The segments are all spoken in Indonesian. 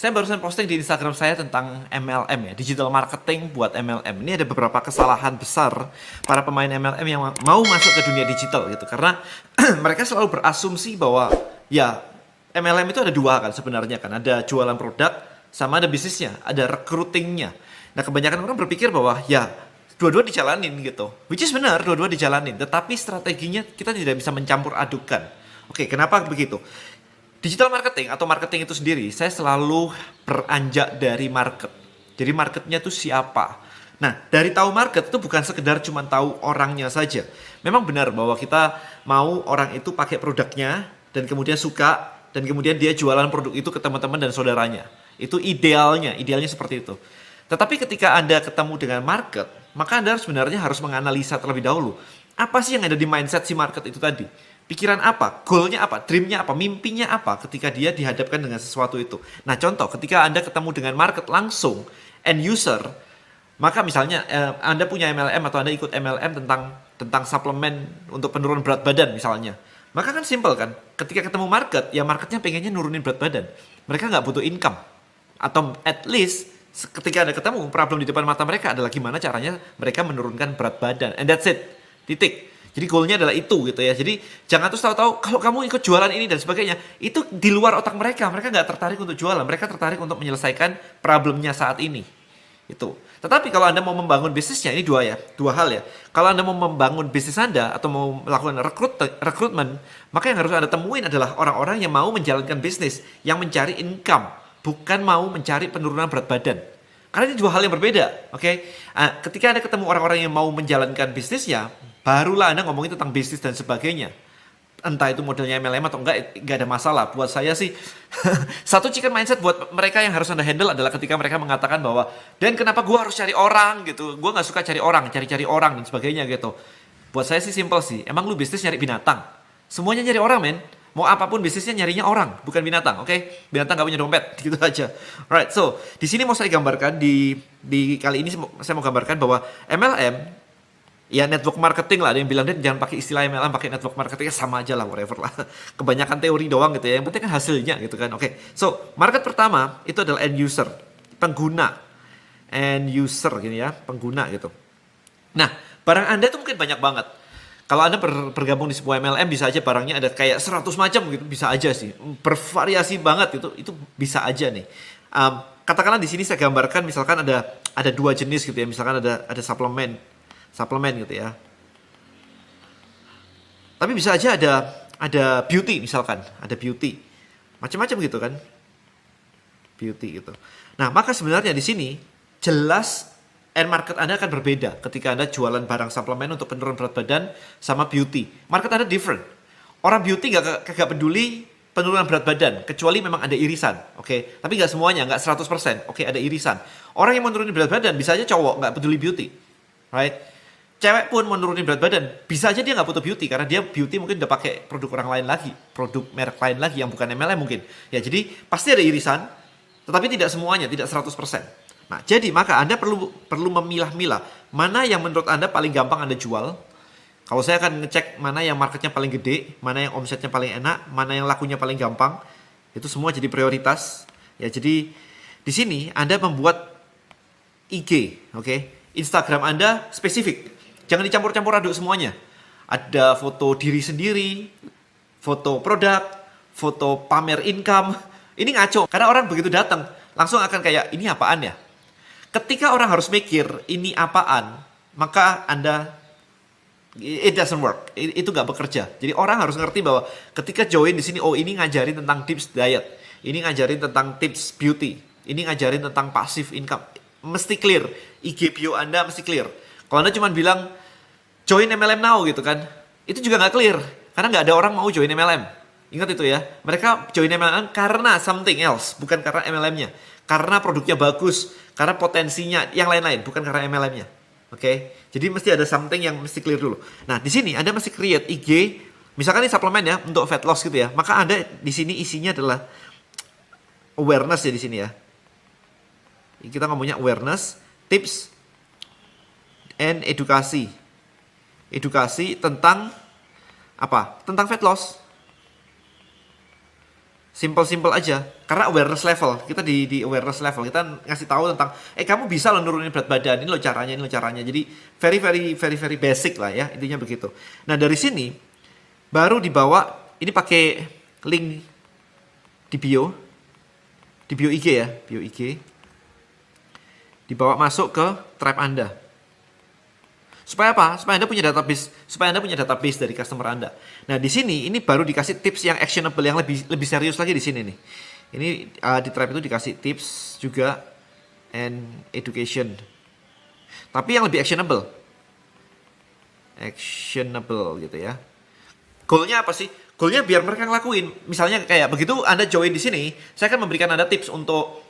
Saya barusan posting di Instagram saya tentang MLM ya, digital marketing buat MLM. Ini ada beberapa kesalahan besar para pemain MLM yang mau masuk ke dunia digital gitu. Karena mereka selalu berasumsi bahwa ya MLM itu ada dua kan sebenarnya kan. Ada jualan produk sama ada bisnisnya, ada recruitingnya. Nah kebanyakan orang berpikir bahwa ya dua-dua dijalanin gitu. Which is benar, dua-dua dijalanin. Tetapi strateginya kita tidak bisa mencampur adukan. Oke, kenapa begitu? Digital marketing atau marketing itu sendiri, saya selalu beranjak dari market. Jadi marketnya itu siapa? Nah, dari tahu market itu bukan sekedar cuma tahu orangnya saja. Memang benar bahwa kita mau orang itu pakai produknya dan kemudian suka dan kemudian dia jualan produk itu ke teman-teman dan saudaranya. Itu idealnya seperti itu. Tetapi ketika Anda ketemu dengan market, maka Anda sebenarnya harus menganalisa terlebih dahulu. Apa sih yang ada di mindset si market itu tadi? Pikiran apa? Goalnya apa? Dreamnya apa? Mimpinya apa ketika dia dihadapkan dengan sesuatu itu? Nah contoh, ketika Anda ketemu dengan market langsung, end user, maka misalnya Anda punya MLM atau Anda ikut MLM tentang suplemen untuk penurun berat badan misalnya. Maka kan simple kan, ketika ketemu market, ya marketnya pengennya nurunin berat badan. Mereka nggak butuh income. Atau at least ketika Anda ketemu, problem di depan mata mereka adalah gimana caranya mereka menurunkan berat badan. And that's it. Titik. Jadi goalnya adalah itu gitu ya. Jadi jangan terus tahu-tahu kalau kamu ikut jualan ini dan sebagainya. Itu di luar otak mereka. Mereka nggak tertarik untuk jualan. Mereka tertarik untuk menyelesaikan problemnya saat ini. Itu. Tetapi kalau Anda mau membangun bisnisnya, ini dua hal ya. Kalau Anda mau membangun bisnis Anda atau mau melakukan rekrutmen, maka yang harus Anda temuin adalah orang-orang yang mau menjalankan bisnis, yang mencari income, bukan mau mencari penurunan berat badan. Karena ini dua hal yang berbeda, oke? Ketika Anda ketemu orang-orang yang mau menjalankan bisnisnya, barulah Anda ngomongin tentang bisnis dan sebagainya. Entah itu modelnya MLM atau enggak ada masalah. Buat saya sih, satu chicken mindset buat mereka yang harus Anda handle adalah ketika mereka mengatakan bahwa, dan kenapa gue harus cari orang gitu, gue gak suka cari orang, cari-cari orang dan sebagainya gitu. Buat saya sih simple sih, emang lu bisnis nyari binatang? Semuanya nyari orang men. Mau apapun bisnisnya nyarinya orang, bukan binatang, oke? Binatang gak punya dompet, gitu aja. Alright, so di sini mau saya gambarkan di kali ini saya mau gambarkan bahwa MLM ya network marketing lah. Ada yang bilang dia jangan pakai istilah MLM, pakai network marketing, sama aja lah, whatever lah. Kebanyakan teori doang gitu ya. Yang penting kan hasilnya gitu kan. Oke, so market pertama itu adalah end user, pengguna, end user gini ya, pengguna gitu. Nah, barang Anda itu mungkin banyak banget. Kalau Anda bergabung di sebuah MLM, bisa aja barangnya ada kayak 100 macam gitu, bisa aja sih. Bervariasi banget itu bisa aja nih. Katakanlah di sini saya gambarkan misalkan ada dua jenis gitu ya. Misalkan ada suplemen gitu ya. Tapi bisa aja ada beauty misalkan, ada beauty. Macam-macam gitu kan. Beauty gitu. Nah, maka sebenarnya di sini jelas end market Anda akan berbeda ketika Anda jualan barang suplemen untuk penurun berat badan sama beauty. Market Anda different. Orang beauty gak peduli penurunan berat badan, kecuali memang ada irisan, oke? Tapi gak semuanya, gak 100%, oke? Ada irisan. Orang yang menurunin berat badan, bisa aja cowok gak peduli beauty, right? Cewek pun menurunin berat badan, bisa aja dia gak butuh beauty, karena dia beauty mungkin udah pakai produk orang lain lagi, produk merek lain lagi yang bukan MLM mungkin. Ya jadi pasti ada irisan, tetapi tidak semuanya, tidak 100%. Nah, jadi maka Anda perlu memilah-milah mana yang menurut Anda paling gampang Anda jual. Kalau saya akan ngecek mana yang marketnya paling gede, mana yang omsetnya paling enak, mana yang lakunya paling gampang. Itu semua jadi prioritas. Ya, jadi di sini Anda membuat IG, oke? Instagram Anda spesifik. Jangan dicampur-campur aduk semuanya. Ada foto diri sendiri, foto produk, foto pamer income. Ini ngaco, karena orang begitu datang langsung akan kayak ini apaan ya? Ketika orang harus mikir ini apaan, maka Anda it doesn't work. Itu gak bekerja. Jadi orang harus ngerti bahwa ketika join di sini, oh ini ngajarin tentang tips diet, ini ngajarin tentang tips beauty, ini ngajarin tentang passive income. Mesti clear. IG bio Anda mesti clear. Kalau Anda cuma bilang join MLM now gitu kan, itu juga gak clear. Karena gak ada orang mau join MLM. Ingat itu ya. Mereka join MLM karena something else, bukan karena MLM-nya. Karena produknya bagus, karena potensinya, yang lain-lain, bukan karena MLM-nya. Oke, jadi mesti ada something yang mesti clear dulu. Nah, di sini Anda mesti create IG, misalkan ini suplemen ya, untuk fat loss gitu ya. Maka Anda di sini isinya adalah awareness ya di sini ya. Kita ngomongnya awareness, tips, and edukasi. Edukasi tentang apa? Tentang fat loss. Simple-simple aja. Karena awareness level, kita di awareness level kita ngasih tahu tentang kamu bisa lo nurunin berat badan, ini lo caranya, ini lo caranya. Jadi very basic lah ya, intinya begitu. Nah, dari sini baru dibawa, ini pakai link di bio IG ya, bio IG. Dibawa masuk ke Tribe Anda. Supaya apa? Supaya Anda punya database dari customer Anda. Nah, di sini ini baru dikasih tips yang actionable, yang lebih serius lagi di sini nih. Ini di Tribe itu dikasih tips juga and education. Tapi yang lebih actionable. Actionable gitu ya. Goalnya apa sih? Goalnya biar mereka ngelakuin. Misalnya kayak begitu Anda join di sini, saya akan memberikan Anda tips untuk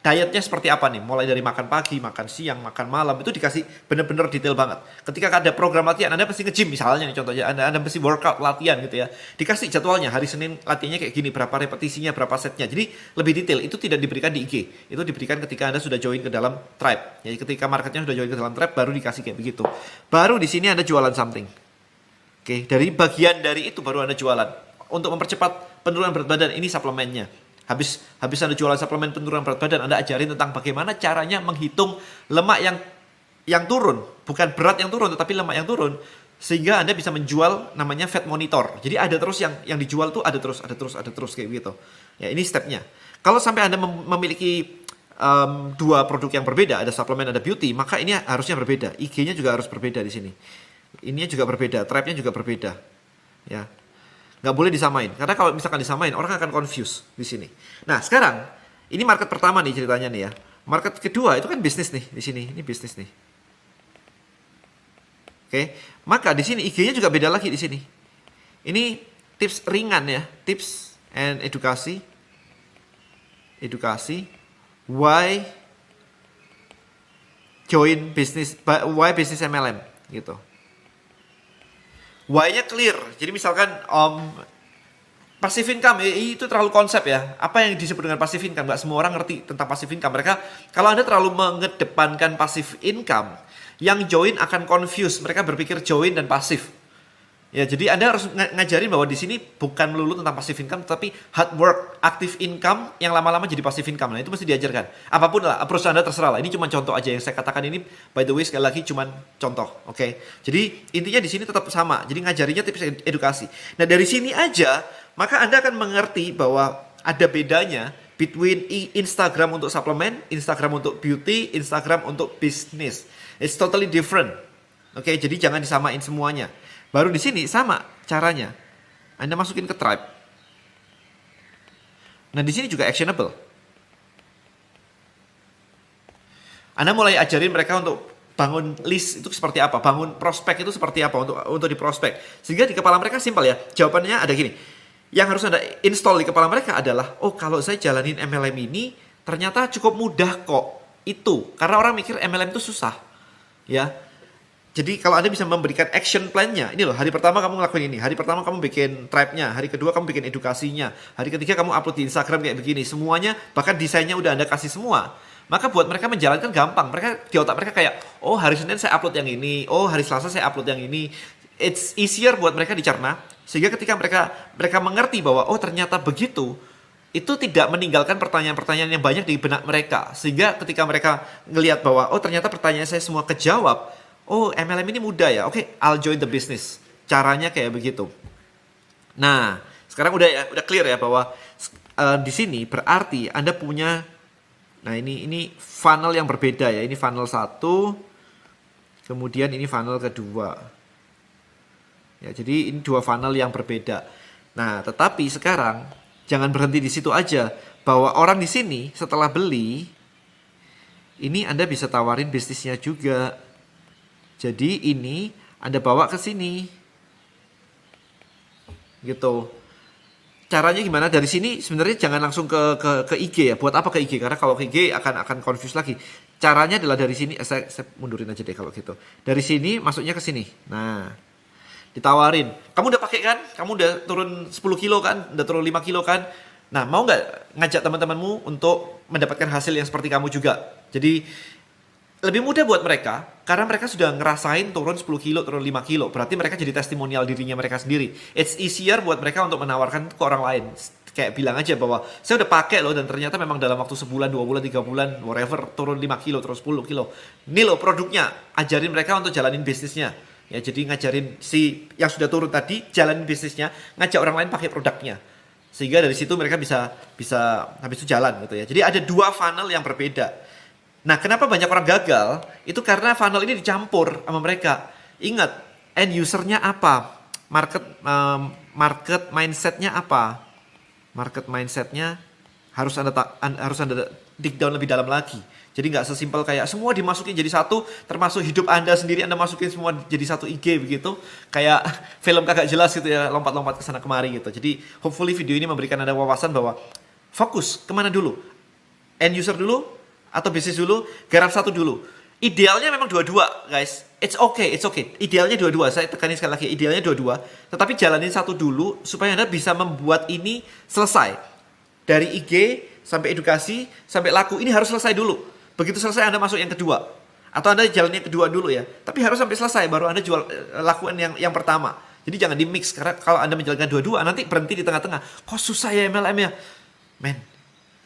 dietnya seperti apa nih, mulai dari makan pagi, makan siang, makan malam, itu dikasih bener-bener detail banget. Ketika ada program latihan, Anda pasti nge-gym misalnya nih contohnya, Anda pasti workout, latihan gitu ya. Dikasih jadwalnya, hari Senin latihannya kayak gini, berapa repetisinya, berapa setnya. Jadi lebih detail, itu tidak diberikan di IG. Itu diberikan ketika Anda sudah join ke dalam Tribe. Jadi ketika marketnya sudah join ke dalam Tribe, baru dikasih kayak begitu. Baru di sini Anda jualan something. Oke, dari bagian dari itu baru Anda jualan. Untuk mempercepat penurunan berat badan, ini suplemennya. Habis Anda jualan suplemen penurunan berat badan, Anda ajarin tentang bagaimana caranya menghitung lemak yang turun, bukan berat yang turun tetapi lemak yang turun, sehingga Anda bisa menjual namanya fat monitor. Jadi ada terus yang dijual tuh ada terus kayak gitu. Ya, ini stepnya. Kalau sampai Anda memiliki dua produk yang berbeda, ada suplemen, ada beauty, maka ini harusnya berbeda. IG-nya juga harus berbeda di sini. Ininya juga berbeda, Tribe-nya juga berbeda. Ya. Nggak boleh disamain, karena kalau misalkan disamain orang akan confuse di sini. Nah, sekarang ini market pertama nih ceritanya nih ya. Market kedua itu kan bisnis nih di sini, ini bisnis nih. Oke, maka di sini IG-nya juga beda lagi di sini. Ini tips ringan ya, tips and edukasi, why join business, why business MLM gitu. Why-nya clear. Jadi misalkan passive income itu terlalu konsep ya. Apa yang disebut dengan passive income? Gak semua orang ngerti tentang passive income. Mereka, kalau Anda terlalu mengedepankan passive income, yang join akan confuse. Mereka berpikir join dan pasif. Ya, jadi Anda harus ngajarin bahwa di sini bukan melulu tentang passive income, tapi hard work, active income yang lama-lama jadi passive income. Nah, itu mesti diajarkan. Apapun lah, approach Anda terserah lah. Ini cuma contoh aja yang saya katakan ini. By the way, sekali lagi cuma contoh, oke? Jadi intinya di sini tetap sama. Jadi ngajarinnya tips edukasi. Nah, dari sini aja, maka Anda akan mengerti bahwa ada bedanya between Instagram untuk suplemen, Instagram untuk beauty, Instagram untuk business. It's totally different. Oke, jadi jangan disamain semuanya. Baru di sini sama caranya. Anda masukin ke Tribe. Nah, di sini juga actionable. Anda mulai ajarin mereka untuk bangun list itu seperti apa, bangun prospek itu seperti apa untuk di prospek. Sehingga di kepala mereka simpel ya. Jawabannya ada gini. Yang harus Anda install di kepala mereka adalah, oh kalau saya jalanin MLM ini ternyata cukup mudah kok. Itu karena orang mikir MLM itu susah. Ya. Jadi kalau Anda bisa memberikan action plan-nya, ini loh, hari pertama kamu ngelakuin ini, hari pertama kamu bikin tribe-nya, hari kedua kamu bikin edukasinya, hari ketiga kamu upload di Instagram kayak begini, semuanya, bahkan desainnya udah Anda kasih semua. Maka buat mereka menjalankan gampang. Mereka di otak mereka kayak, oh hari Senin saya upload yang ini, oh hari Selasa saya upload yang ini. It's easier buat mereka dicerna, sehingga ketika mereka mengerti bahwa oh ternyata begitu, itu tidak meninggalkan pertanyaan-pertanyaan yang banyak di benak mereka. Sehingga ketika mereka ngelihat bahwa oh ternyata pertanyaan saya semua kejawab, oh MLM ini mudah ya, oke, I'll join the business. Caranya kayak begitu. Nah, sekarang udah clear ya bahwa di sini berarti Anda punya, nah ini funnel yang berbeda ya. Ini funnel 1, kemudian ini funnel kedua. Ya, jadi ini dua funnel yang berbeda. Nah, tetapi sekarang jangan berhenti di situ aja. Bahwa orang di sini setelah beli, ini Anda bisa tawarin bisnisnya juga. Jadi ini Anda bawa ke sini. Gitu. Caranya gimana? Dari sini sebenarnya jangan langsung ke IG ya. Buat apa ke IG? Karena kalau ke IG akan confuse lagi. Caranya adalah dari sini, saya mundurin aja deh kalau gitu. Dari sini masuknya ke sini. Nah, ditawarin. Kamu udah pakai kan? Kamu udah turun 10 kilo kan? Udah turun 5 kilo kan? Nah, mau nggak ngajak teman-temanmu untuk mendapatkan hasil yang seperti kamu juga? Jadi lebih mudah buat mereka, karena mereka sudah ngerasain turun 10 kilo, turun 5 kilo. Berarti mereka jadi testimonial dirinya mereka sendiri. It's easier buat mereka untuk menawarkan ke orang lain. kayak bilang aja bahwa saya udah pakai loh dan ternyata memang dalam waktu sebulan, 2 bulan, 3 bulan, whatever, turun 5 kilo, terus 10 kilo. Ini loh produknya, ajarin mereka untuk jalanin bisnisnya. Ya, jadi ngajarin si yang sudah turun tadi jalanin bisnisnya, ngajak orang lain pakai produknya. Sehingga dari situ mereka bisa habis itu jalan gitu ya. Jadi ada 2 funnel yang berbeda. Nah, kenapa banyak orang gagal? Itu karena funnel ini dicampur sama mereka. Ingat, end usernya apa? Market mindsetnya apa? Market mindsetnya harus anda dig down lebih dalam lagi. Jadi nggak sesimpel kayak semua dimasukin jadi satu, termasuk hidup Anda sendiri Anda masukin semua jadi satu IG begitu. Kayak film kagak jelas gitu ya, lompat-lompat ke sana kemari gitu. Jadi hopefully video ini memberikan Anda wawasan bahwa fokus kemana dulu? End user dulu atau bisnis dulu? Garap satu dulu. Idealnya memang dua-dua, guys. It's okay. Idealnya dua-dua. Saya tekanin sekali lagi, idealnya dua-dua. Tetapi jalanin satu dulu supaya Anda bisa membuat ini selesai. Dari IG sampai edukasi sampai laku ini harus selesai dulu. Begitu selesai Anda masuk yang kedua. Atau Anda jalan yang kedua dulu ya. Tapi harus sampai selesai baru Anda jual lakukan yang pertama. Jadi jangan di mix karena kalau Anda menjalankan dua-dua nanti berhenti di tengah-tengah. Kok susah ya MLM ya? Men,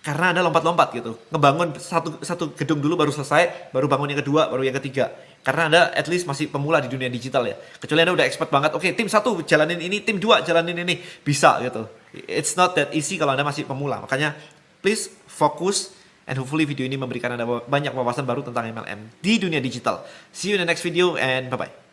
karena Anda lompat-lompat gitu. Ngebangun satu gedung dulu baru selesai, baru bangun yang kedua, baru yang ketiga. Karena Anda at least masih pemula di dunia digital ya. Kecuali Anda udah expert banget, oke, tim 1 jalanin ini, tim 2 jalanin ini. Bisa gitu. It's not that easy kalau Anda masih pemula. Makanya please fokus and hopefully video ini memberikan Anda banyak wawasan baru tentang MLM di dunia digital. See you in the next video and bye-bye.